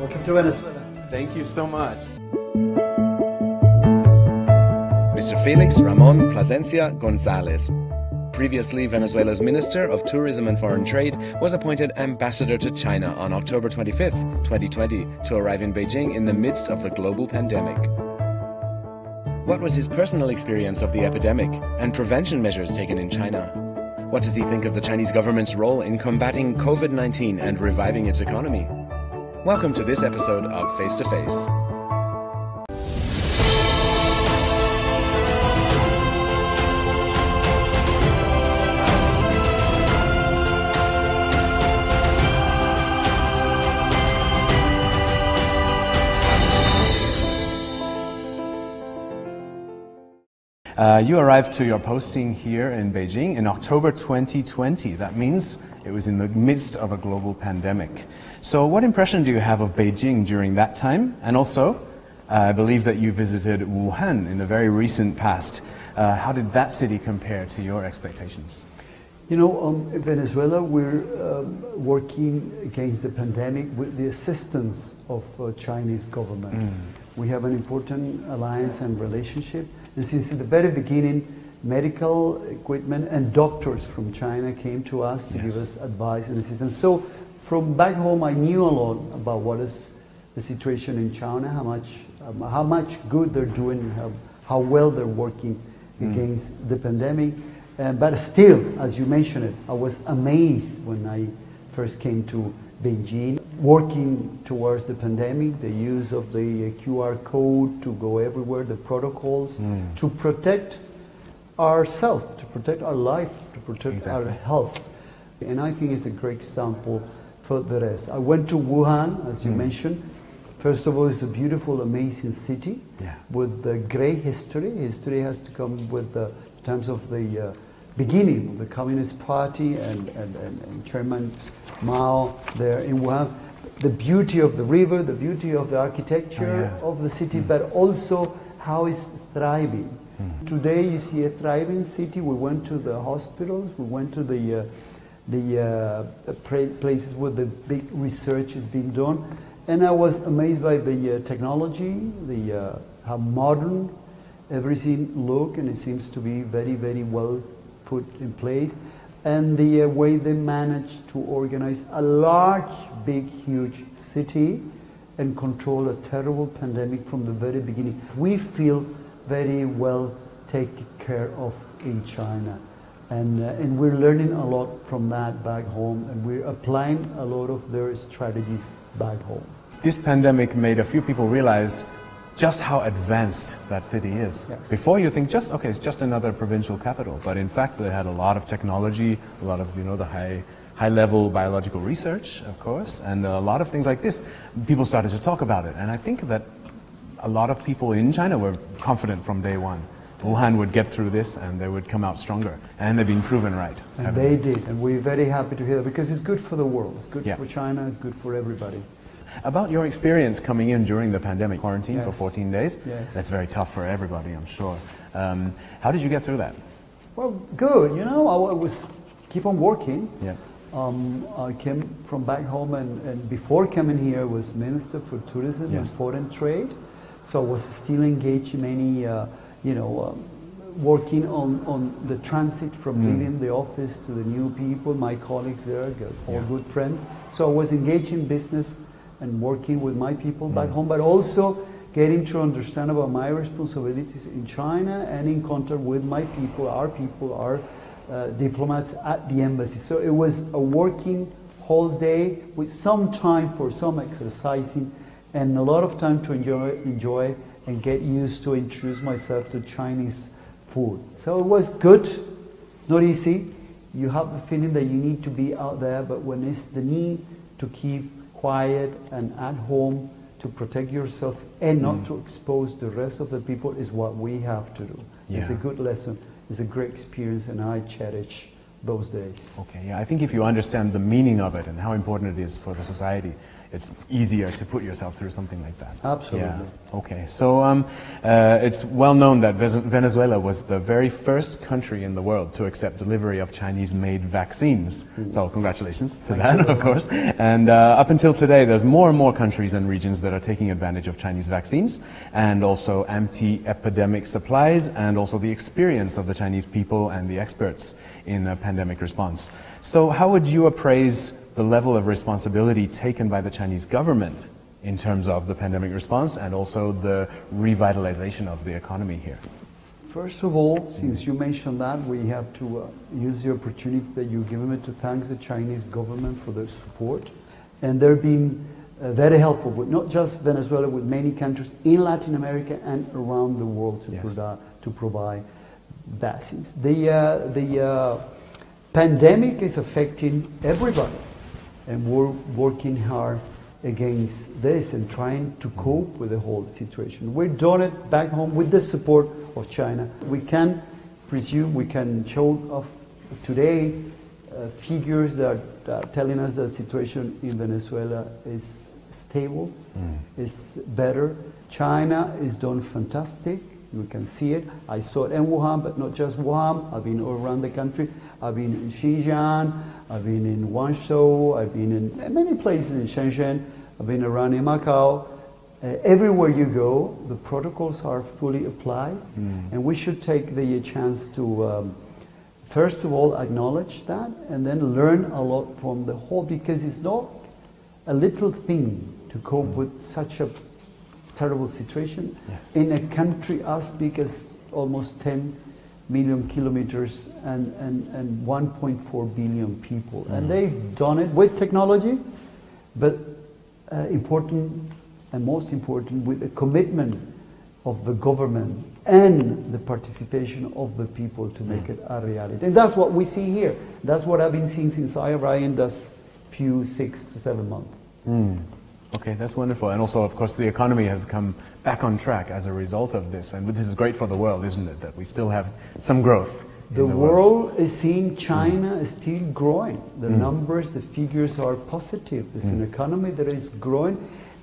Welcome to Venezuela. Thank you so much. Mr. Felix Ramon Plasencia Gonzalez, previously Venezuela's Minister of Tourism and Foreign Trade, was appointed ambassador to China on October 25th, 2020, to arrive in Beijing in the midst of the global pandemic. What was his personal experience of the epidemic and prevention measures taken in China? What does he think of the Chinese government's role in combating COVID-19 and reviving its economy? Welcome to this episode of Face to Face. You arrived to your posting here in Beijing in October 2020. That means it was in the midst of a global pandemic. So what impression do you have of Beijing during that time? And also, I believe that you visited Wuhan in the very recent past. How did that city compare to your expectations? You know, in Venezuela, we're working against the pandemic with the assistance of Chinese government. We have an important alliance and relationship. And since the very beginning, medical equipment and doctors from China came to us to give us advice and assistance. So from back home, I knew a lot about what is the situation in China, how much good they're doing, how well they're working against the pandemic. But still, as you mentioned it, I was amazed when I first came to Beijing, working towards the pandemic, the use of the QR code to go everywhere, the protocols to protect ourselves, to protect our life, to protect our health. And I think it's a great example for the rest. I went to Wuhan, as you mentioned. First of all, it's a beautiful, amazing city with a great history. History has to come with the times of the beginning of the Communist Party and Chairman Mao there in Wuhan. The beauty of the river, the beauty of the architecture of the city, but also how it's thriving. Today you see a thriving city. We went to the hospitals, we went to the places where the big research is being done, and I was amazed by the technology, how modern everything look, and it seems to be very, very well put in place. And the way they managed to organize a large, big, huge city and control a terrible pandemic from the very beginning. We feel very well taken care of in China. And we're learning a lot from that back home, and we're applying a lot of their strategies back home. This pandemic made a few people realize just how advanced that city is. Before you think it's just another provincial capital, but in fact they had a lot of technology, a lot of the high level biological research, of course, and a lot of things like this. People started to talk about it, and I think that a lot of people in China were confident from day one. Wuhan would get through this and they would come out stronger, and they've been proven right. And they did, and we're very happy to hear that, because it's good for the world, it's good for China, it's good for everybody. About your experience coming in during the pandemic quarantine for 14 days, that's very tough for everybody, I'm sure. How did you get through that? Well, good. You know, I was keep on working. I came from back home, and before coming here, I was Minister for Tourism and Foreign Trade. So I was still engaged in many, working on the transit from leaving the office to the new people, my colleagues there, all good friends. So I was engaged in business and working with my people back home, but also getting to understand about my responsibilities in China and in contact with my people, our diplomats at the embassy. So it was a working whole day with some time for some exercising and a lot of time to enjoy and get used to introduce myself to Chinese food. So it was good. It's not easy. You have the feeling that you need to be out there, but when it's the need to keep quiet and at home to protect yourself and not to expose the rest of the people is what we have to do. It's a good lesson. It's a great experience, and I cherish those days. Okay, yeah, I think if you understand the meaning of it and how important it is for the society, it's easier to put yourself through something like that. Absolutely. Yeah. Okay, so it's well known that Venezuela was the very first country in the world to accept delivery of Chinese-made vaccines. So congratulations to that, of course. And up until today, there's more and more countries and regions that are taking advantage of Chinese vaccines, and also anti-epidemic supplies, and also the experience of the Chinese people and the experts in pandemic response. So how would you appraise the level of responsibility taken by the Chinese government in terms of the pandemic response and also the revitalization of the economy here? First of all, since you mentioned that, we have to use the opportunity that you give me to thank the Chinese government for their support. And they've been very helpful, but not just Venezuela, with many countries in Latin America and around the world to provide vaccines. The pandemic is affecting everybody, and we're working hard against this and trying to cope with the whole situation. We're doing it back home with the support of China. We can presume, we can show off today figures that are telling us that the situation in Venezuela is stable, is better. China is doing fantastic. You can see it. I saw it in Wuhan, but not just Wuhan. I've been all around the country. I've been in Xinjiang. I've been in Guangzhou. I've been in many places in Shenzhen. I've been around in Macau. Everywhere you go, the protocols are fully applied. And we should take the chance to, first of all, acknowledge that, and then learn a lot from the whole, because it's not a little thing to cope with such a terrible situation in a country as big as almost 10 million kilometers and 1.4 billion people. And they've done it with technology, but important and most important, with the commitment of the government and the participation of the people to make it a reality. And that's what we see here. That's what I've been seeing since I arrived in this few 6 to 7 months. Okay, that's wonderful. And also, of course, the economy has come back on track as a result of this. And this is great for the world, isn't it? That we still have some growth. The world is seeing China is still growing. The numbers, the figures are positive. It's an economy that is growing.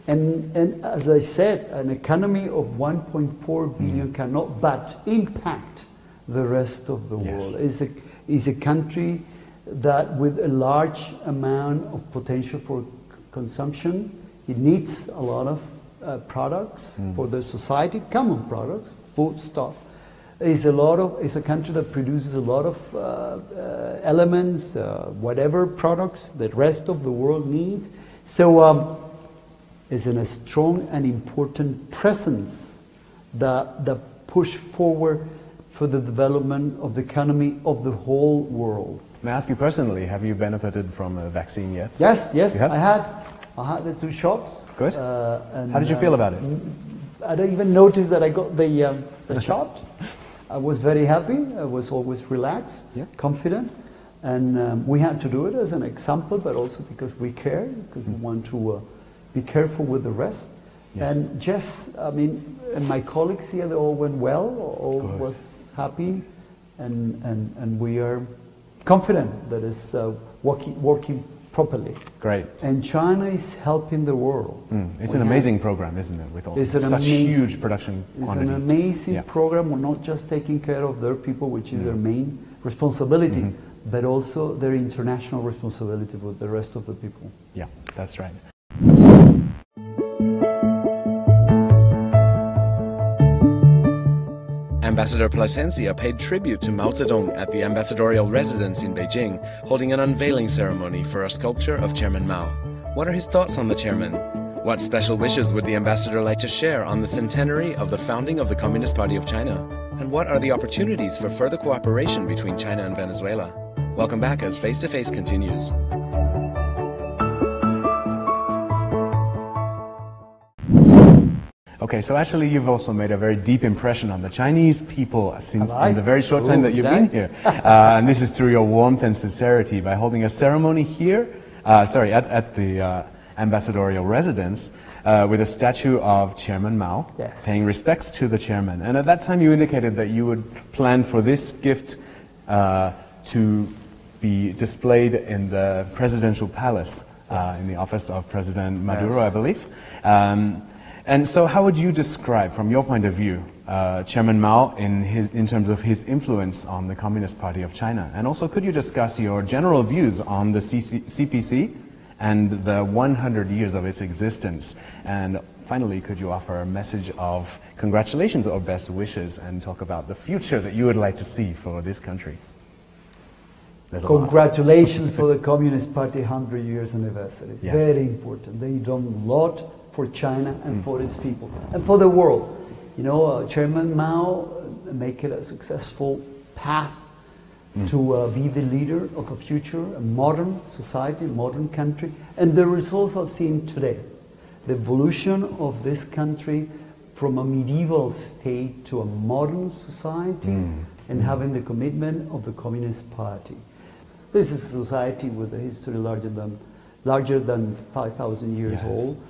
And as I said, an economy of 1.4 billion cannot but impact the rest of the world. It's a country that with a large amount of potential for consumption. It needs a lot of products for the society, common products, food stuff. It's a country that produces a lot of elements, whatever products that the rest of the world needs. So it's a strong and important presence that push forward for the development of the economy of the whole world. May I ask you personally, have you benefited from a vaccine yet? Yes, I had the 2 shots. Good. How did you feel about it? I don't even notice that I got the shot. I was very happy. I was always relaxed, confident. And we had to do it as an example, but also because we care, because we want to be careful with the rest. And and my colleagues here, they all went well, all was happy, and we are confident that it's working properly. Great. And China is helping the world. It's an amazing program, isn't it? With all such huge production quantity. It's an amazing program. We're not just taking care of their people, which is their main responsibility, but also their international responsibility with the rest of the people. Yeah, that's right. Ambassador Plasencia paid tribute to Mao Zedong at the ambassadorial residence in Beijing, holding an unveiling ceremony for a sculpture of Chairman Mao. What are his thoughts on the chairman? What special wishes would the ambassador like to share on the centenary of the founding of the Communist Party of China? And what are the opportunities for further cooperation between China and Venezuela? Welcome back as Face to Face continues. Okay, so actually you've also made a very deep impression on the Chinese people since in the very short time that you've been here. And this is through your warmth and sincerity by holding a ceremony here, at the ambassadorial residence with a statue of Chairman Mao, paying respects to the chairman. And at that time you indicated that you would plan for this gift to be displayed in the presidential palace, in the office of President Maduro, I believe. And so how would you describe, from your point of view, Chairman Mao in terms of his influence on the Communist Party of China? And also, could you discuss your general views on the CPC and the 100 years of its existence? And finally, could you offer a message of congratulations or best wishes and talk about the future that you would like to see for this country? Congratulations for the Communist Party 100 years anniversary. It's Yes. very important. They've done a lot for China and for its people and for the world. You know, Chairman Mao make it a successful path to be the leader of a future, a modern society, a modern country. And the results are seen today. The evolution of this country from a medieval state to a modern society and having the commitment of the Communist Party. This is a society with a history larger than 5,000 years old.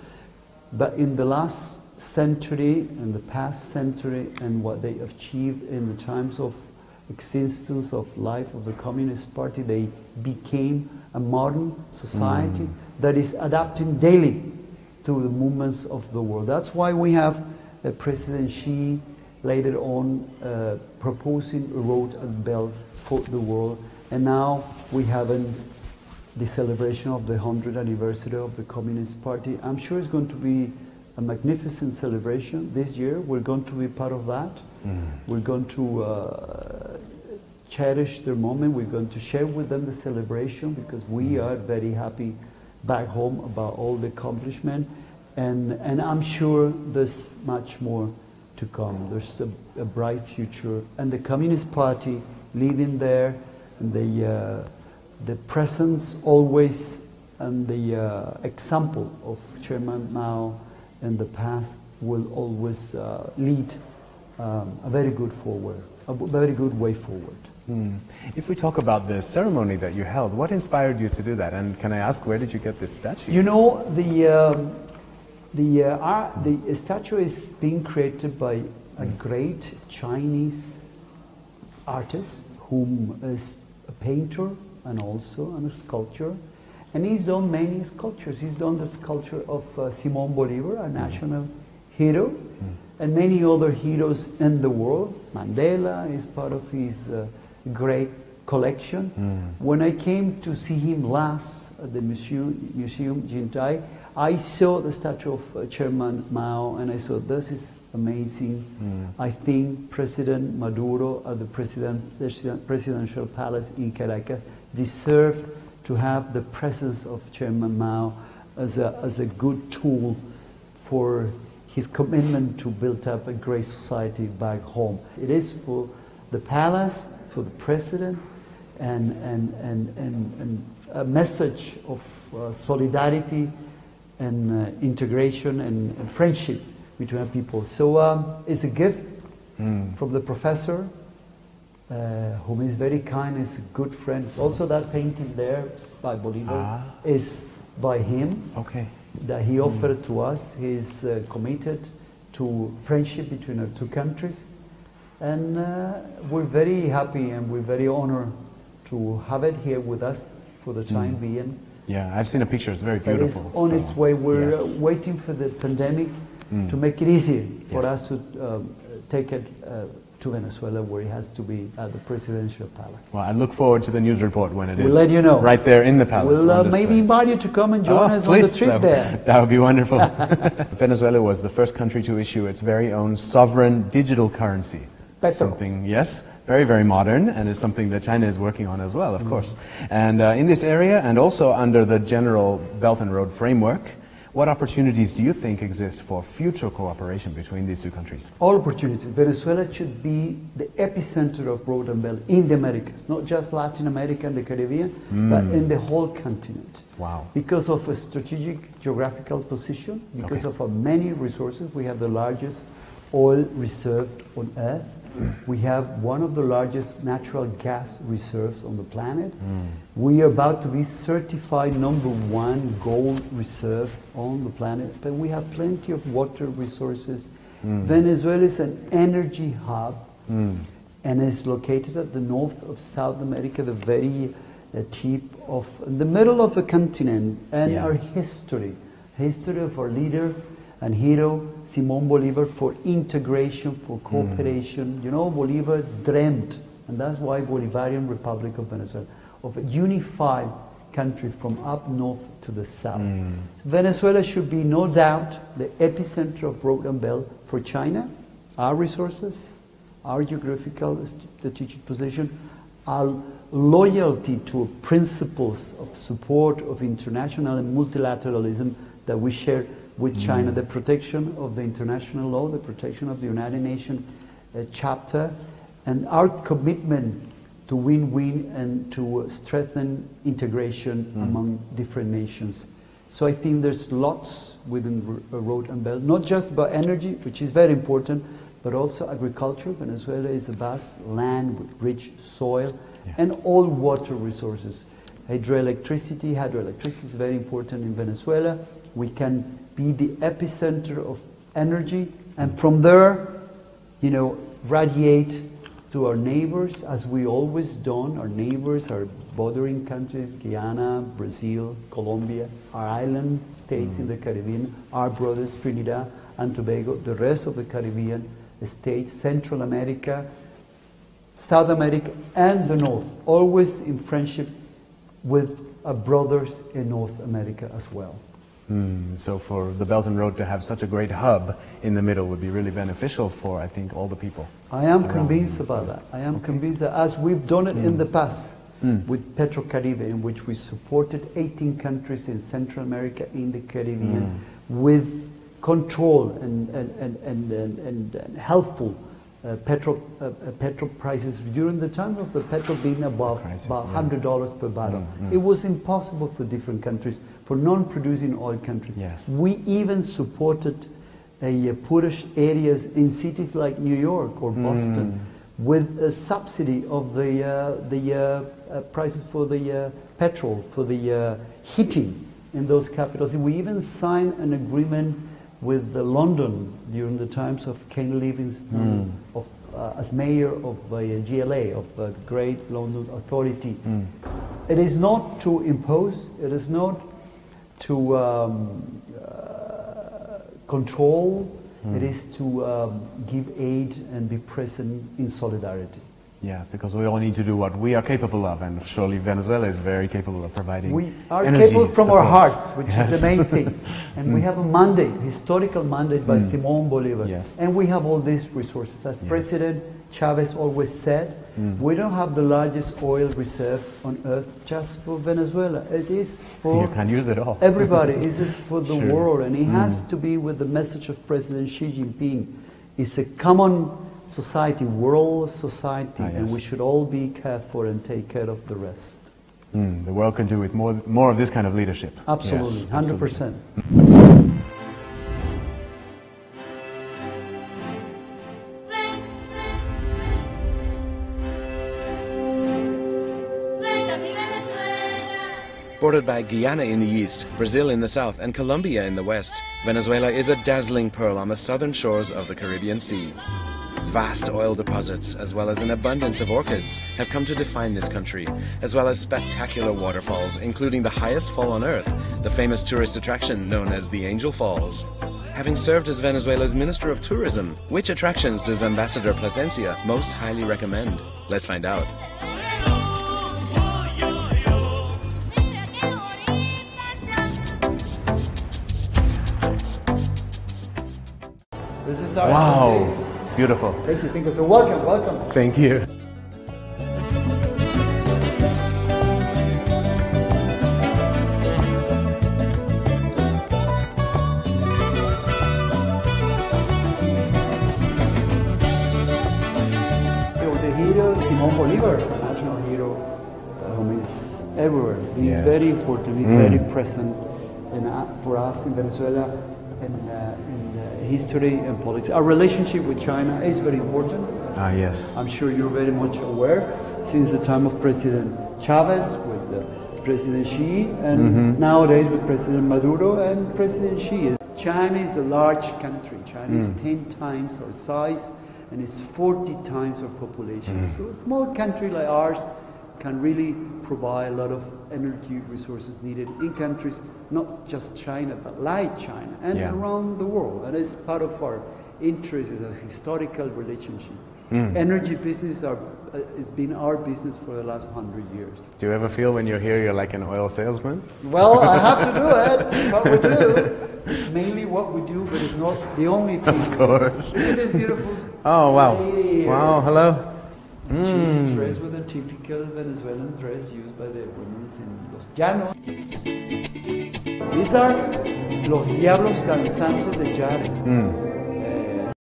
But in the last century and the past century and what they achieved in the times of existence of life of the Communist Party, they became a modern society that is adapting daily to the movements of the world. That's why we have President Xi later on proposing a road and belt for the world. And now we have the celebration of the 100th anniversary of the Communist Party. I'm sure it's going to be a magnificent celebration this year. We're going to be part of that. We're going to cherish their moment. We're going to share with them the celebration because we are very happy back home about all the accomplishment. And I'm sure there's much more to come. There's a bright future. And the Communist Party leading there, and the presence always and the example of Chairman Mao in the past will always lead a very good way forward. If we talk about the ceremony that you held, what inspired you to do that? And can I ask, where did you get this statue? You know, the statue is being created by a great Chinese artist whom is a painter and also a sculptor. And he's done many sculptures. He's done the sculpture of Simón Bolívar, a national hero, and many other heroes in the world. Mandela is part of his great collection. When I came to see him last at the Museum Jintai, I saw the statue of Chairman Mao, and I thought, this is amazing. I think President Maduro at the presidential palace in Caracas deserved to have the presence of Chairman Mao as a good tool for his commitment to build up a great society back home. It is for the palace, for the president, and a message of solidarity and integration and friendship between our people. So it's a gift from the professor, whom is very kind, is a good friend. Also that painting there by Bolívar is by him, that he offered to us. He's committed to friendship between our two countries. And we're very happy and we're very honored to have it here with us for the time being. Yeah, I've seen a picture, it's very beautiful. It's on its way. We're waiting for the pandemic to make it easier for us to take it to Venezuela, where it has to be at the presidential palace. Well, I look forward to the news report when it is. We'll let you know. Right there in the palace. We'll maybe invite you to come and join us on the trip there. That would be wonderful. Venezuela was the first country to issue its very own sovereign digital currency. Something, very, very modern, and it's something that China is working on as well, of course. And in this area, and also under the general Belt and Road framework, what opportunities do you think exist for future cooperation between these two countries? All opportunities. Venezuela should be the epicenter of Road and Belt in the Americas, not just Latin America and the Caribbean, but in the whole continent. Wow. Because of a strategic geographical position, because of our many resources. We have the largest oil reserve on Earth. We have one of the largest natural gas reserves on the planet. We are about to be certified #1 gold reserve on the planet, but we have plenty of water resources. Venezuela is an energy hub and is located at the north of South America, the very tip of the middle of the continent and Yes. our history of our leader and hero Simón Bolívar for integration, for cooperation. You know, Bolívar dreamt, and that's why Bolivarian Republic of Venezuela, of a unified country from up north to the south. Venezuela should be, no doubt, the epicenter of road and belt for China. Our resources, our geographical strategic position, our loyalty to principles of support of international and multilateralism that we share with China, the protection of the international law, the protection of the United Nations chapter, and our commitment to win-win and to strengthen integration among different nations. So I think there's lots within Road and Belt, not just about energy, which is very important, but also agriculture. Venezuela is a vast land with rich soil and all water resources. Hydroelectricity is very important in Venezuela. We can be the epicenter of energy, and from there, you know, radiate to our neighbors, as we always done. Our neighbors, our bordering countries, Guyana, Brazil, Colombia, our island states in the Caribbean, our brothers, Trinidad and Tobago, the rest of the Caribbean states, Central America, South America, and the North, always in friendship with our brothers in North America as well. So for the Belt and Road to have such a great hub in the middle would be really beneficial for, I think, all the people. I am convinced about that. I am convinced that, as we've done it in the past with Petrocaribe, in which we supported 18 countries in Central America, in the Caribbean, with control and helpful petrol prices during the time of the petrol being above about $100 per barrel. It was impossible for different countries, for non-producing oil countries. Yes. We even supported poorish areas in cities like New York or Boston with a subsidy of the prices for the petrol, for the heating in those capitals. We even signed an agreement with London during the times of Ken Livingstone as mayor of GLA, of the Great London Authority. It is not to impose, it is not to control, it is to give aid and be present in solidarity. Yes, because we all need to do what we are capable of, and surely Venezuela is very capable of providing We are energy capable from support. our hearts, which is the main thing. And we have a mandate, historical mandate by Simón Bolívar. Yes. And we have all these resources. As President Chavez always said, we don't have the largest oil reserve on earth just for Venezuela. It is for You can use it all. everybody. It is for the Sure. world. And it has to be with the message of President Xi Jinping. It's a common society, world society, and we should all be careful and take care of the rest. The world can do with more of this kind of leadership. Absolutely, Yes, 100%. Bordered by Guyana in the east, Brazil in the south, and Colombia in the west, Venezuela is a dazzling pearl on the southern shores of the Caribbean Sea. Vast oil deposits, as well as an abundance of orchids, have come to define this country, as well as spectacular waterfalls, including the highest fall on earth, the famous tourist attraction known as the Angel Falls. Having served as Venezuela's Minister of Tourism, which attractions does Ambassador Plasencia most highly recommend? Let's find out. This is our Wow, beautiful. Thank you, thank you. So welcome, welcome. Thank you. The hero, Simón Bolívar, a national hero, is everywhere. He's Yes. very important. He's very present for us in Venezuela in history and politics. Our relationship with China is very important. Yes. I'm sure you're very much aware, since the time of President Chavez with President Xi, and nowadays with President Maduro and President Xi. China is a large country. China is 10 times our size and is 40 times our population. So a small country like ours can really provide a lot of energy resources needed in countries, not just China, but like China, and around the world. And it's part of our interest as a historical relationship. Energy business has been our business for the last 100 years. Do you ever feel when you're here, you're like an oil salesman? Well, I have to do it. What we do, it's mainly what we do, but it's not the only thing. Of course. It is beautiful. Oh, wow. Lady. Wow, hello. She's dressed with a typical Venezuelan dress used by the women in Los Llanos. These are Los Diablos Danzantes de Jare.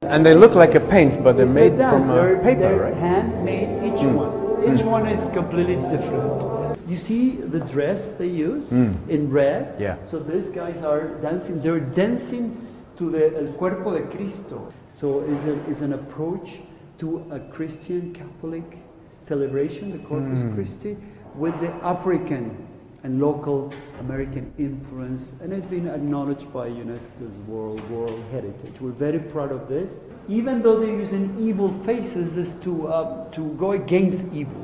And they look like a paint, but they're made from paper, they're right? handmade, each one. Each one is completely different. You see the dress they use in red? Yeah. So these guys are dancing. They're dancing to the El Cuerpo de Cristo. So it's an approach to a Christian Catholic celebration, the Corpus Christi, with the African and local American influence, and it's been acknowledged by UNESCO's World Heritage. We're very proud of this. Even though they're using evil faces, is to go against evil.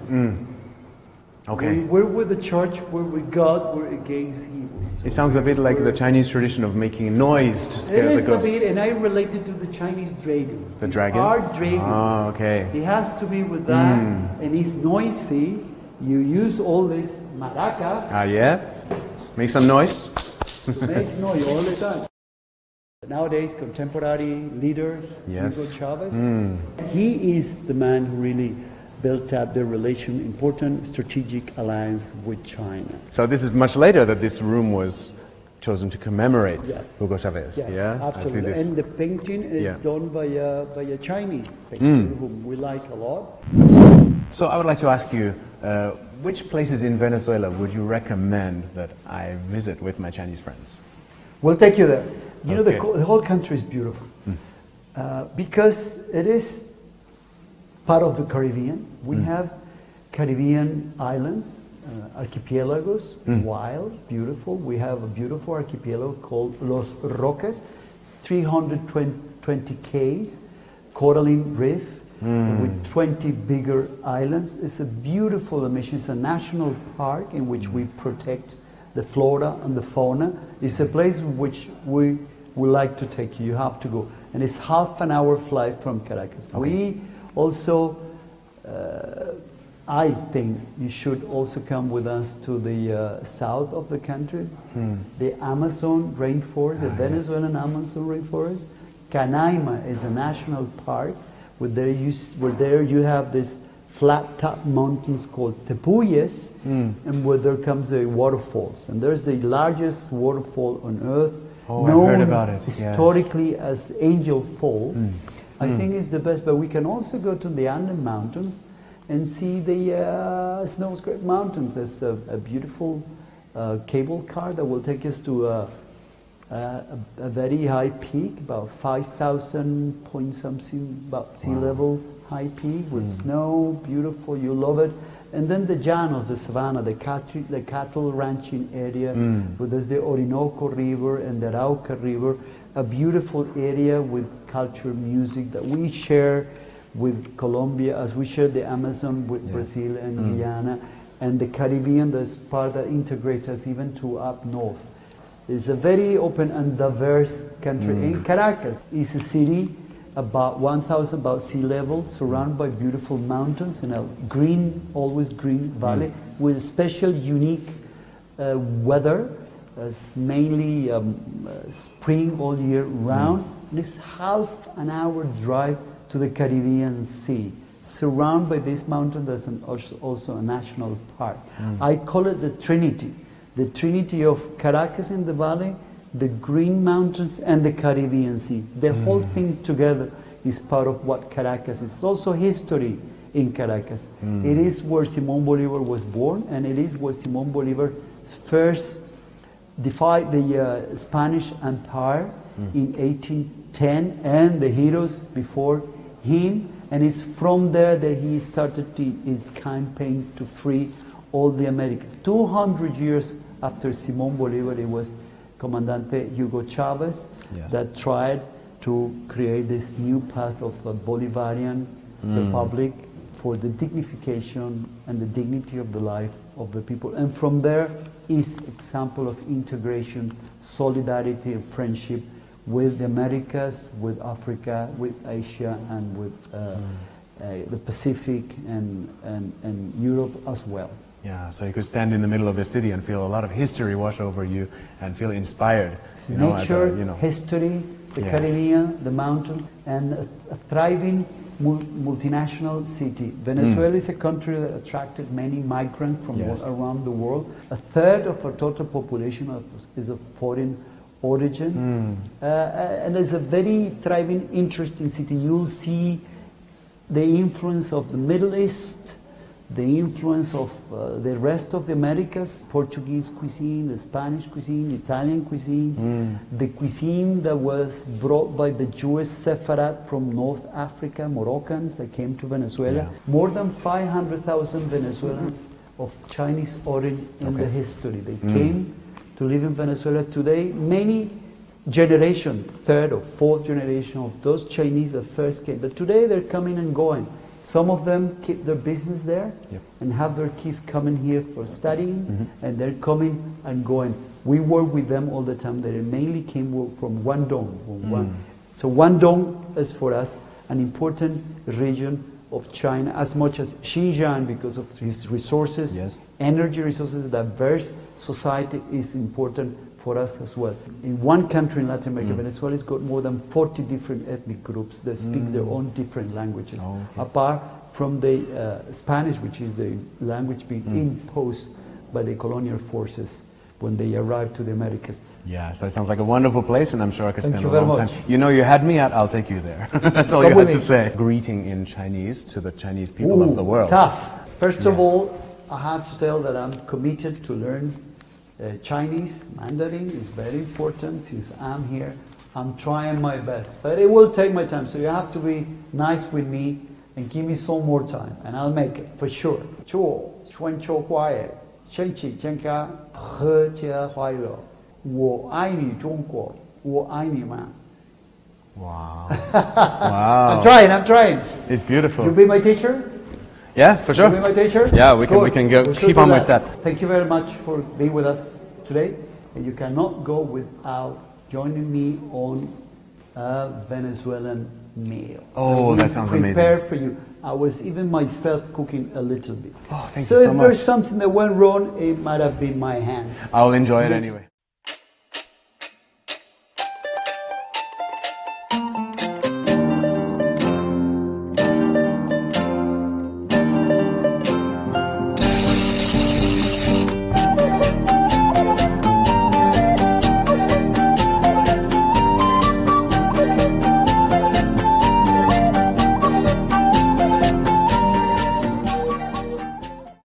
Okay. We're with the church, we're with God, we're against evil. So it sounds a bit like the Chinese tradition of making noise to scare the ghosts. It is a bit, and I relate it to the Chinese dragons. The dragons? Our dragons. Oh, okay. It has to be with that, and it's noisy. You use all these maracas. Ah, yeah? Make some noise? Makes noise all the time. Nowadays, contemporary leader, Hugo Chavez, he is the man who really built up the important strategic alliance with China. So this is much later that this room was chosen to commemorate Hugo Chavez. Yes, Yeah, absolutely. I see this. And the painting is done by a Chinese painter whom we like a lot. So I would like to ask you, which places in Venezuela would you recommend that I visit with my Chinese friends? We'll take you there. You know, the whole country is beautiful because it is part of the Caribbean. We have Caribbean islands, archipelagos, wild, beautiful. We have a beautiful archipelago called Los Roques, 320 Ks, coralline reef, with 20 bigger islands. It's a beautiful mission. It's a national park in which we protect the flora and the fauna. It's a place which we would like to take you. You have to go. And it's half an hour flight from Caracas. Okay. We also, I think you should also come with us to the south of the country, the Amazon rainforest, the Venezuelan Amazon rainforest. Canaima is a national park where there you have this flat top mountains called Tepuyes, and where there comes the waterfalls. And there's the largest waterfall on earth, known I've heard about it. historically as Angel Fall. I think it's the best, but we can also go to the Andes Mountains and see the Snow-Scrape Mountains. There's a beautiful cable car that will take us to a very high peak, about 5,000 point something, about sea level high peak with snow, beautiful, you love it. And then the llanos, the savanna, the cattle ranching area, where there's the Orinoco River and the Arauca River, a beautiful area with culture, music that we share with Colombia, as we share the Amazon with Brazil and Guyana, and the Caribbean, that's part that integrates us even to up north. It's a very open and diverse country. In Caracas, it's a city about 1,000 about sea level, surrounded by beautiful mountains in a green, always green valley, with special, unique weather. It's mainly spring all year round. And it's half an hour drive to the Caribbean Sea. Surrounded by this mountain, there's also a national park. I call it the Trinity. The Trinity of Caracas in the valley, the Green Mountains, and the Caribbean Sea. The whole thing together is part of what Caracas is. It's also history in Caracas. It is where Simón Bolívar was born, and it is where Simón Bolívar first defied the Spanish Empire in 1810, and the heroes before him. And it's from there that he started his campaign to free all the Americans. 200 years after Simón Bolívar, it was Comandante Hugo Chavez that tried to create this new path of a Bolivarian republic, for the dignification and the dignity of the life of the people. And from there is example of integration, solidarity, and friendship with the Americas, with Africa, with Asia, and with the Pacific and Europe as well. Yeah, so you could stand in the middle of the city and feel a lot of history wash over you and feel inspired. You Nature, know, history, the yes. Caribbean, the mountains, and a thriving multinational city. Venezuela is a country that attracted many migrants from Yes. all around the world. A third of our total population is of foreign origin. And it's a very thriving, interesting city. You'll see the influence of the Middle East, the influence of the rest of the Americas, Portuguese cuisine, the Spanish cuisine, Italian cuisine, the cuisine that was brought by the Jewish Sepharad from North Africa, Moroccans that came to Venezuela. Yeah. More than 500,000 Venezuelans of Chinese origin in the history. They came to live in Venezuela. Today, many generations, third or fourth generation of those Chinese that first came, but today they're coming and going. Some of them keep their business there and have their kids coming here for studying, and they're coming and going. We work with them all the time. They mainly came from Guangdong. So Guangdong is for us an important region of China, as much as Xinjiang, because of its resources, energy resources, diverse society is important for us as well. In one country in Latin America, Venezuela's got more than 40 different ethnic groups that speak their own different languages, apart from the Spanish, which is the language being imposed by the colonial forces when they arrived to the Americas. Yeah, so it sounds like a wonderful place, and I'm sure I could spend a very long much. time. You know, you had me at, I'll take you there. That's all Come you with had to me. say. Greeting in Chinese to the Chinese people of the world. Tough. First of all, I have to tell that I'm committed to learn Chinese. Mandarin is very important. Since I'm here, I'm trying my best, but it will take my time, so you have to be nice with me and give me some more time, and I'll make it for sure. 祝春秋快乐，身体健康，阖家欢乐。我爱你中国，我爱你们。 Wow. Wow. I'm trying. It's beautiful. You'll be my teacher? Yeah, for sure. You'll be my teacher? Yeah, we can go, We should keep do on with that. Thank you very much for being with us today. And you cannot go without joining me on a Venezuelan meal. Oh, that sounds amazing. Prepared for you. I was even myself cooking a little bit. Oh, thank you so if there's much. something that went wrong, it might have been my hands. I'll enjoy it anyway.